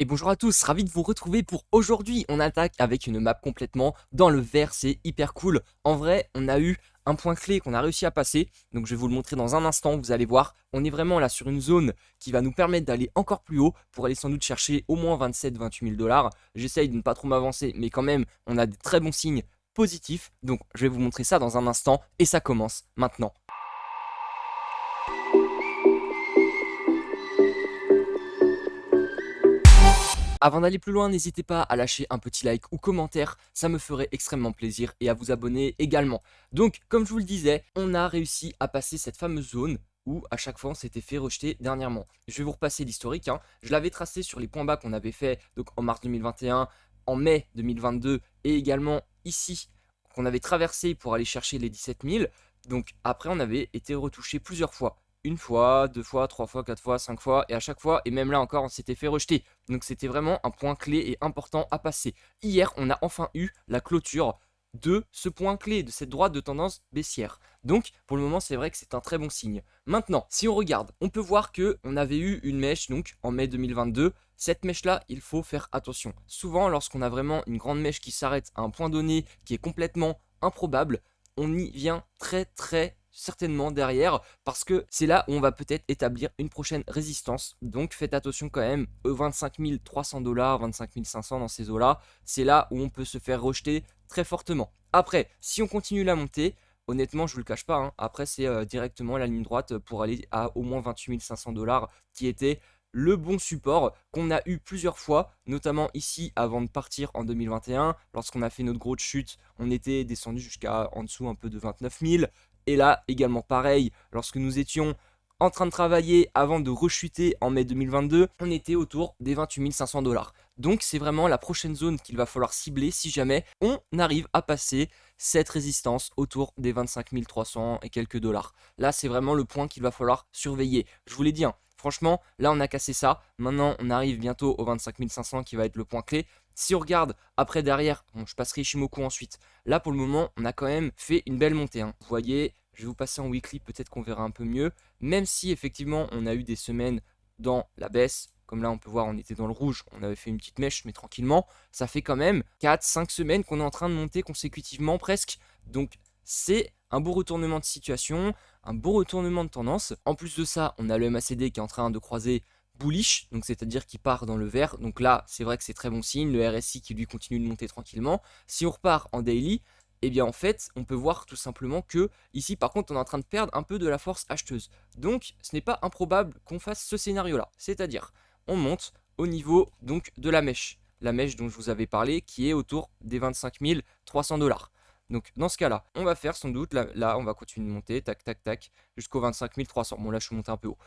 Et bonjour à tous, ravi de vous retrouver pour aujourd'hui. On attaque avec une map complètement dans le vert, c'est hyper cool. En vrai, on a eu un point clé qu'on a réussi à passer, donc je vais vous le montrer dans un instant, vous allez voir. On est vraiment là sur une zone qui va nous permettre d'aller encore plus haut pour aller sans doute chercher au moins 27-28 000 dollars. J'essaye de ne pas trop m'avancer, mais quand même, on a des très bons signes positifs. Donc je vais vous montrer ça dans un instant et ça commence maintenant. Avant d'aller plus loin, n'hésitez pas à lâcher un petit like ou commentaire, ça me ferait extrêmement plaisir et à vous abonner également. Donc, comme je vous le disais, on a réussi à passer cette fameuse zone où à chaque fois on s'était fait rejeter dernièrement. Je vais vous repasser l'historique, hein. Je l'avais tracé sur les points bas qu'on avait fait donc en mars 2021, en mai 2022 et également ici qu'on avait traversé pour aller chercher les 17 000. Donc après on avait été retouché plusieurs fois. Une fois, deux fois, trois fois, quatre fois, cinq fois, et à chaque fois, et même là encore, on s'était fait rejeter. Donc c'était vraiment un point clé et important à passer. Hier, on a enfin eu la clôture de ce point clé, de cette droite de tendance baissière. Donc pour le moment, c'est vrai que c'est un très bon signe. Maintenant, si on regarde, on peut voir que on avait eu une mèche donc en mai 2022. Cette mèche-là, il faut faire attention. Souvent, lorsqu'on a vraiment une grande mèche qui s'arrête à un point donné qui est complètement improbable, on y vient très certainement derrière parce que c'est là où on va peut-être établir une prochaine résistance. Donc faites attention quand même aux 25 300 dollars, 25 500 dans ces eaux-là. C'est là où on peut se faire rejeter très fortement. Après, si on continue la montée, honnêtement, je vous le cache pas, hein, après c'est directement la ligne droite pour aller à au moins 28 500 dollars qui était le bon support qu'on a eu plusieurs fois, notamment ici avant de partir en 2021. Lorsqu'on a fait notre grosse chute, on était descendu jusqu'à en dessous un peu de 29 000. Et là, également pareil, lorsque nous étions en train de travailler avant de rechuter en mai 2022, on était autour des 28 500 dollars. Donc c'est vraiment la prochaine zone qu'il va falloir cibler si jamais on arrive à passer cette résistance autour des 25 300 et quelques dollars. Là, c'est vraiment le point qu'il va falloir surveiller. Je vous l'ai dit, hein, franchement, là on a cassé ça. Maintenant, on arrive bientôt aux 25 500 qui va être le point clé. Si on regarde après derrière, bon, je passerai Ishimoku ensuite. Là pour le moment, on a quand même fait une belle montée, hein. Vous voyez, je vais vous passer en weekly, peut-être qu'on verra un peu mieux. Même si effectivement on a eu des semaines dans la baisse, comme là on peut voir on était dans le rouge, on avait fait une petite mèche mais tranquillement, ça fait quand même 4-5 semaines qu'on est en train de monter consécutivement presque. Donc c'est un beau retournement de situation, un beau retournement de tendance. En plus de ça, on a le MACD qui est en train de croiser bullish, donc c'est-à-dire qu'il part dans le vert. Donc là, c'est vrai que c'est très bon signe. Le RSI qui lui continue de monter tranquillement. Si on repart en daily, eh bien en fait, on peut voir tout simplement que ici, par contre, on est en train de perdre un peu de la force acheteuse. Donc, ce n'est pas improbable qu'on fasse ce scénario-là. C'est-à-dire, on monte au niveau donc de la mèche dont je vous avais parlé, qui est autour des 25 300 dollars. Donc dans ce cas-là, on va faire sans doute, là on va continuer de monter, tac tac tac, jusqu'aux 25 300. Bon là je suis monté un peu haut.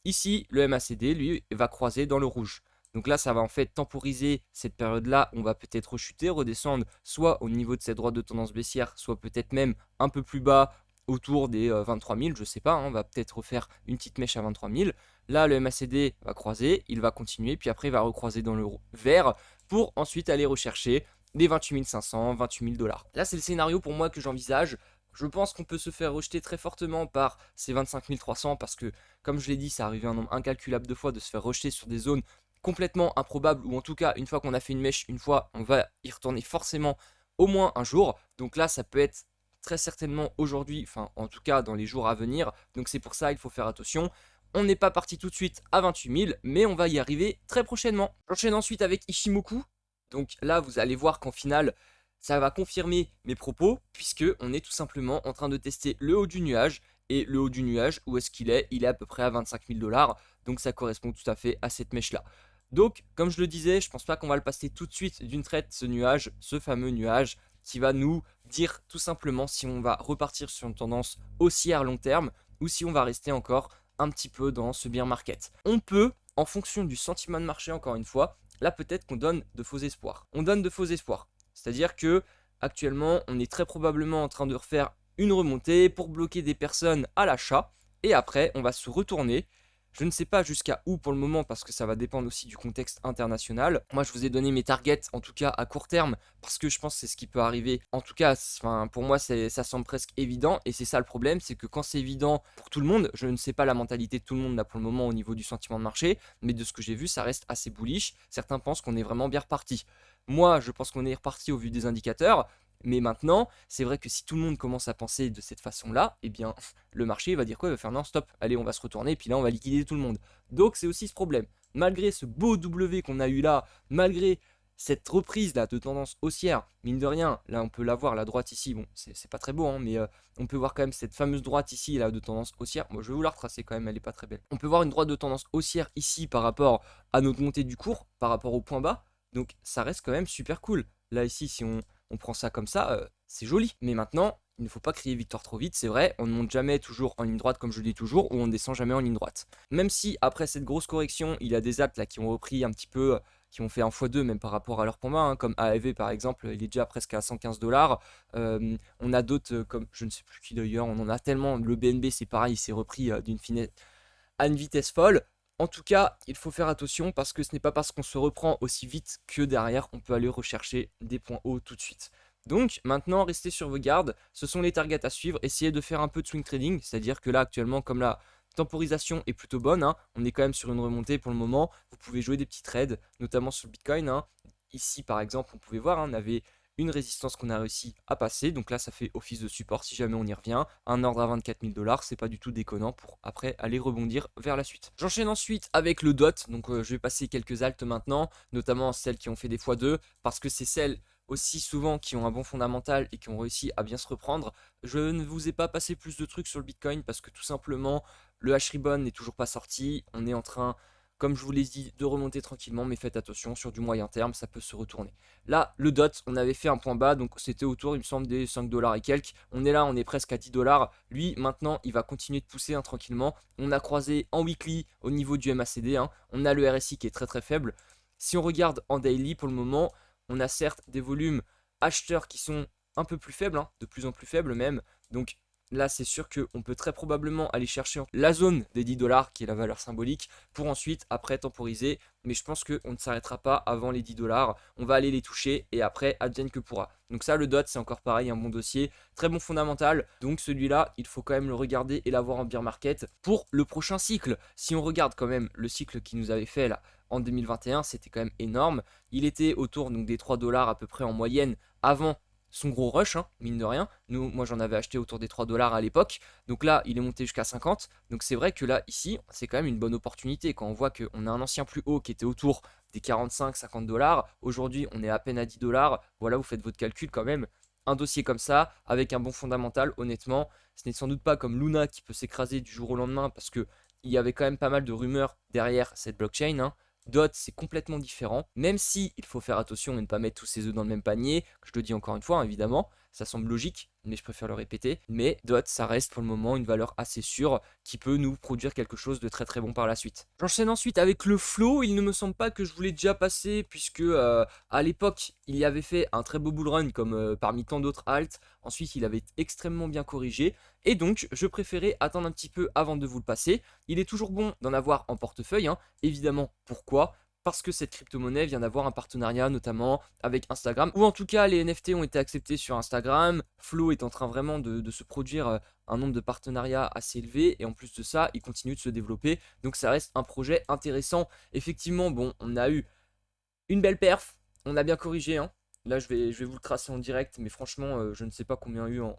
Ici, le MACD, lui, va croiser dans le rouge. Donc là, ça va en fait temporiser cette période-là. On va peut-être rechuter, redescendre soit au niveau de cette droite de tendance baissière, soit peut-être même un peu plus bas, autour des 23 000, je sais pas. Hein, on va peut-être refaire une petite mèche à 23 000. Là, le MACD va croiser, il va continuer, puis après, il va recroiser dans le vert pour ensuite aller rechercher les 28 500, 28 000 dollars. Là, c'est le scénario pour moi que j'envisage. Je pense qu'on peut se faire rejeter très fortement par ces 25 300 parce que, comme je l'ai dit, ça arrivé un nombre incalculable de fois de se faire rejeter sur des zones complètement improbables ou en tout cas, une fois qu'on a fait une mèche, une fois, on va y retourner forcément au moins un jour. Donc là, ça peut être très certainement aujourd'hui, enfin en tout cas dans les jours à venir. Donc c'est pour ça, il faut faire attention. On n'est pas parti tout de suite à 28 000, mais on va y arriver très prochainement. J'enchaîne ensuite avec Ishimoku. Donc là, vous allez voir qu'en finale, ça va confirmer mes propos, puisque on est tout simplement en train de tester le haut du nuage. Et le haut du nuage, où est-ce qu'il est? Il est à peu près à 25 000 dollars. Donc ça correspond tout à fait à cette mèche-là. Donc, comme je le disais, je pense pas qu'on va le passer tout de suite d'une traite, ce nuage, ce fameux nuage, qui va nous dire tout simplement si on va repartir sur une tendance haussière long terme, ou si on va rester encore un petit peu dans ce bear market. On peut, en fonction du sentiment de marché, encore une fois, là peut-être qu'on donne de faux espoirs. On donne de faux espoirs. C'est-à-dire que actuellement, on est très probablement en train de refaire une remontée pour bloquer des personnes à l'achat. Et après, on va se retourner Je ne sais pas jusqu'à où pour le moment parce que ça va dépendre aussi du contexte international. Moi, je vous ai donné mes targets, en tout cas à court terme, parce que je pense que c'est ce qui peut arriver. En tout cas, enfin, pour moi, ça semble presque évident. Et c'est ça le problème, c'est que quand c'est évident pour tout le monde, je ne sais pas la mentalité de tout le monde là pour le moment au niveau du sentiment de marché, mais de ce que j'ai vu, ça reste assez bullish. Certains pensent qu'on est vraiment bien reparti. Moi, je pense qu'on est reparti au vu des indicateurs. Mais maintenant, c'est vrai que si tout le monde commence à penser de cette façon-là, eh bien, le marché va dire quoi? Il va faire non, stop, allez, on va se retourner, et puis là, on va liquider tout le monde. Donc, c'est aussi ce problème. Malgré ce beau W qu'on a eu là, malgré cette reprise là de tendance haussière, mine de rien, là on peut la voir, la droite ici, bon, c'est pas très beau, hein, mais on peut voir quand même cette fameuse droite ici là de tendance haussière. Moi, je vais vous la retracer quand même, elle est pas très belle. On peut voir une droite de tendance haussière ici par rapport à notre montée du cours, par rapport au point bas. Donc, ça reste quand même super cool. Là, ici, si on prend ça comme ça, c'est joli. Mais maintenant, il ne faut pas crier victoire trop vite, c'est vrai, on ne monte jamais toujours en ligne droite comme je le dis toujours, ou on ne descend jamais en ligne droite. Même si après cette grosse correction, il y a des altes là qui ont repris un petit peu, qui ont fait un x2 même par rapport à leur point bas, hein, comme AEV par exemple, il est déjà presque à 115 $. On a d'autres comme, je ne sais plus qui d'ailleurs, on en a tellement, le BNB c'est pareil, il s'est repris à une vitesse folle. En tout cas, il faut faire attention parce que ce n'est pas parce qu'on se reprend aussi vite que derrière, on peut aller rechercher des points hauts tout de suite. Donc maintenant, restez sur vos gardes, ce sont les targets à suivre, essayez de faire un peu de swing trading, c'est-à-dire que là actuellement, comme la temporisation est plutôt bonne, hein, on est quand même sur une remontée pour le moment, vous pouvez jouer des petits trades, notamment sur le Bitcoin. Hein. Ici par exemple, on pouvait voir, hein, on avait une résistance qu'on a réussi à passer, donc là ça fait office de support si jamais on y revient, un ordre à 24 000 $, c'est pas du tout déconnant pour après aller rebondir vers la suite. J'enchaîne ensuite avec le DOT, donc je vais passer quelques altes maintenant, notamment celles qui ont fait des x2, parce que c'est celles aussi souvent qui ont un bon fondamental et qui ont réussi à bien se reprendre. Je ne vous ai pas passé plus de trucs sur le Bitcoin parce que tout simplement le H-Ribbon n'est toujours pas sorti, on est en train, comme je vous l'ai dit, de remonter tranquillement, mais faites attention, sur du moyen terme, ça peut se retourner. Là, le DOT, on avait fait un point bas, donc c'était autour, il me semble, des 5 $ et quelques. On est là, on est presque à 10 $. Lui, maintenant, il va continuer de pousser hein, tranquillement. On a croisé en weekly au niveau du MACD, hein. On a le RSI qui est très très faible. Si on regarde en daily, pour le moment, on a certes des volumes acheteurs qui sont un peu plus faibles, hein, de plus en plus faibles même. Donc là, c'est sûr qu'on peut très probablement aller chercher la zone des 10 $, qui est la valeur symbolique, pour ensuite, après, temporiser. Mais je pense qu'on ne s'arrêtera pas avant les 10 $. On va aller les toucher et après, advienne que pourra. Donc ça, le DOT, c'est encore pareil, un bon dossier, très bon fondamental. Donc celui-là, il faut quand même le regarder et l'avoir en bear market pour le prochain cycle. Si on regarde quand même le cycle qui nous avait fait là en 2021, c'était quand même énorme. Il était autour donc, des 3 $ à peu près en moyenne avant son gros rush, hein, mine de rien. Moi j'en avais acheté autour des 3 $ à l'époque. Donc là, il est monté jusqu'à 50. Donc c'est vrai que là, ici, c'est quand même une bonne opportunité. Quand on voit qu'on a un ancien plus haut qui était autour des 45-50 $. Aujourd'hui, on est à peine à 10 $. Voilà, vous faites votre calcul quand même. Un dossier comme ça, avec un bon fondamental, honnêtement, ce n'est sans doute pas comme Luna qui peut s'écraser du jour au lendemain parce que il y avait quand même pas mal de rumeurs derrière cette blockchain. Hein. DOT, c'est complètement différent, même si il faut faire attention et ne pas mettre tous ses œufs dans le même panier. Je le dis encore une fois, hein, évidemment, ça semble logique, mais je préfère le répéter. Mais DOT, ça reste pour le moment une valeur assez sûre qui peut nous produire quelque chose de très très bon par la suite. J'enchaîne ensuite avec le flow. Il ne me semble pas que je voulais déjà passer, puisque à l'époque, il y avait fait un très beau bull run, comme parmi tant d'autres alts. Ensuite, il avait extrêmement bien corrigé. Et donc, je préférais attendre un petit peu avant de vous le passer. Il est toujours bon d'en avoir en portefeuille, hein. Évidemment, pourquoi? Parce que cette crypto-monnaie vient d'avoir un partenariat notamment avec Instagram, ou en tout cas les NFT ont été acceptés sur Instagram. Flow est en train vraiment de se produire un nombre de partenariats assez élevé, et en plus de ça, il continue de se développer, donc ça reste un projet intéressant. Effectivement, bon, on a eu une belle perf, on a bien corrigé, hein. Là je vais vous le tracer en direct, mais franchement, je ne sais pas combien il y a eu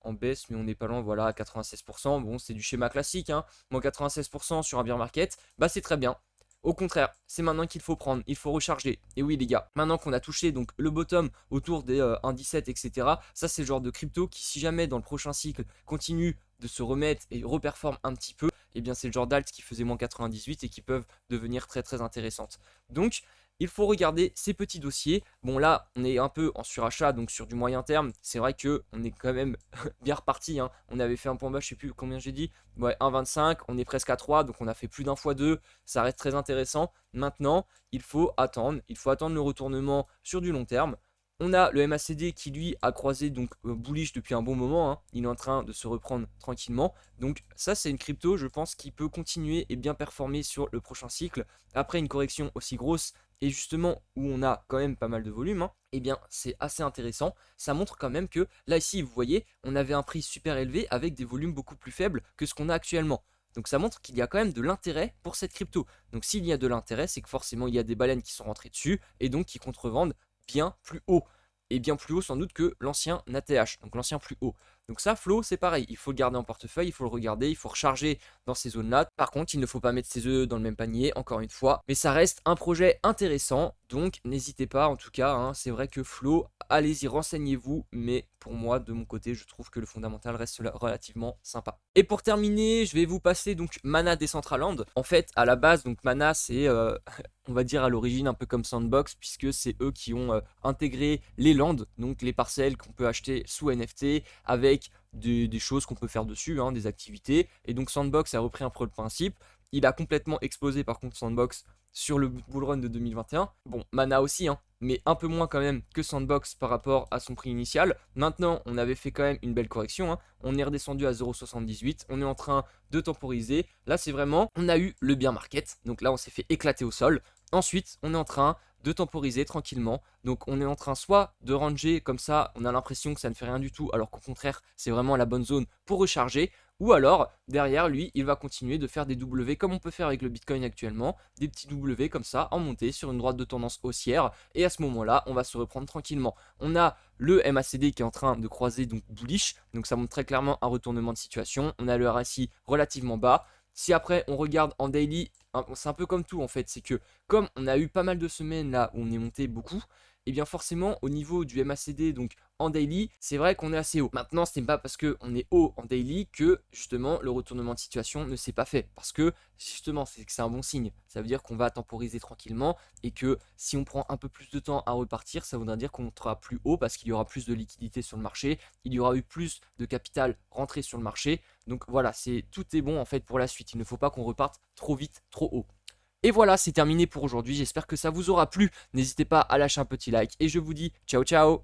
en baisse, mais on n'est pas loin, voilà, à 96%. Bon, c'est du schéma classique, hein. Moi, 96% sur un bear market, bah c'est très bien. Au contraire, c'est maintenant qu'il faut prendre, il faut recharger. Et oui les gars, maintenant qu'on a touché donc le bottom autour des 1,17 etc. Ça c'est le genre de crypto qui, si jamais dans le prochain cycle continue de se remettre et reperforme un petit peu, et bien c'est le genre d'alt qui faisait moins 98 et qui peuvent devenir très très intéressantes. Donc il faut regarder ces petits dossiers. Bon là, on est un peu en surachat, donc sur du moyen terme, c'est vrai que on est quand même bien reparti. Hein. On avait fait un point bas, je sais plus combien j'ai dit, ouais, 1,25, on est presque à 3, donc on a fait plus d'un fois 2, ça reste très intéressant. Maintenant, il faut attendre le retournement sur du long terme. On a le MACD qui lui a croisé donc bullish depuis un bon moment, hein. Il est en train de se reprendre tranquillement. Donc ça c'est une crypto je pense qui peut continuer et bien performer sur le prochain cycle. Après une correction aussi grosse et justement où on a quand même pas mal de volume, hein, eh bien c'est assez intéressant. Ça montre quand même que là ici vous voyez on avait un prix super élevé avec des volumes beaucoup plus faibles que ce qu'on a actuellement. Donc ça montre qu'il y a quand même de l'intérêt pour cette crypto. Donc s'il y a de l'intérêt, c'est que forcément il y a des baleines qui sont rentrées dessus et donc qui contrevendent bien plus haut. Et bien plus haut sans doute que l'ancien ATH, donc l'ancien plus haut. Donc ça, Flow, c'est pareil, il faut le garder en portefeuille, il faut le regarder, il faut recharger dans ces zones-là. Par contre, il ne faut pas mettre ses œufs dans le même panier, encore une fois. Mais ça reste un projet intéressant, donc n'hésitez pas, en tout cas, hein, c'est vrai que Flow, allez-y, renseignez-vous. Mais pour moi, de mon côté, je trouve que le fondamental reste relativement sympa. Et pour terminer, je vais vous passer donc Mana Decentraland. En fait, à la base, donc Mana, c'est on va dire à l'origine un peu comme Sandbox, puisque c'est eux qui ont intégré les lands, donc les parcelles qu'on peut acheter sous NFT, avec des choses qu'on peut faire dessus, hein, des activités. Et donc Sandbox a repris un peu le principe. Il a complètement explosé par contre Sandbox sur le bullrun de 2021. Bon, Mana aussi, hein, mais un peu moins quand même que Sandbox par rapport à son prix initial. Maintenant, on avait fait quand même une belle correction, hein. On est redescendu à 0,78. On est en train de temporiser. Là, c'est vraiment, on a eu le bear market. Donc là, on s'est fait éclater au sol. Ensuite, on est en train de temporiser tranquillement. Donc on est en train soit de ranger comme ça, on a l'impression que ça ne fait rien du tout, alors qu'au contraire, c'est vraiment la bonne zone pour recharger. Ou alors, derrière lui, il va continuer de faire des W comme on peut faire avec le Bitcoin actuellement, des petits W comme ça, en montée sur une droite de tendance haussière. Et à ce moment-là, on va se reprendre tranquillement. On a le MACD qui est en train de croiser donc bullish, donc ça montre très clairement un retournement de situation. On a le RSI relativement bas. Si après on regarde en daily, c'est un peu comme tout en fait, c'est que comme on a eu pas mal de semaines là où on est monté beaucoup, et bien forcément au niveau du MACD, donc en daily, c'est vrai qu'on est assez haut. Maintenant, ce n'est pas parce qu'on est haut en daily que justement le retournement de situation ne s'est pas fait. Parce que justement, c'est un bon signe. Ça veut dire qu'on va temporiser tranquillement et que si on prend un peu plus de temps à repartir, ça voudra dire qu'on sera plus haut parce qu'il y aura plus de liquidité sur le marché, il y aura eu plus de capital rentré sur le marché. Donc voilà, tout est bon en fait pour la suite. Il ne faut pas qu'on reparte trop vite, trop haut. Et voilà, c'est terminé pour aujourd'hui. J'espère que ça vous aura plu. N'hésitez pas à lâcher un petit like et je vous dis ciao ciao.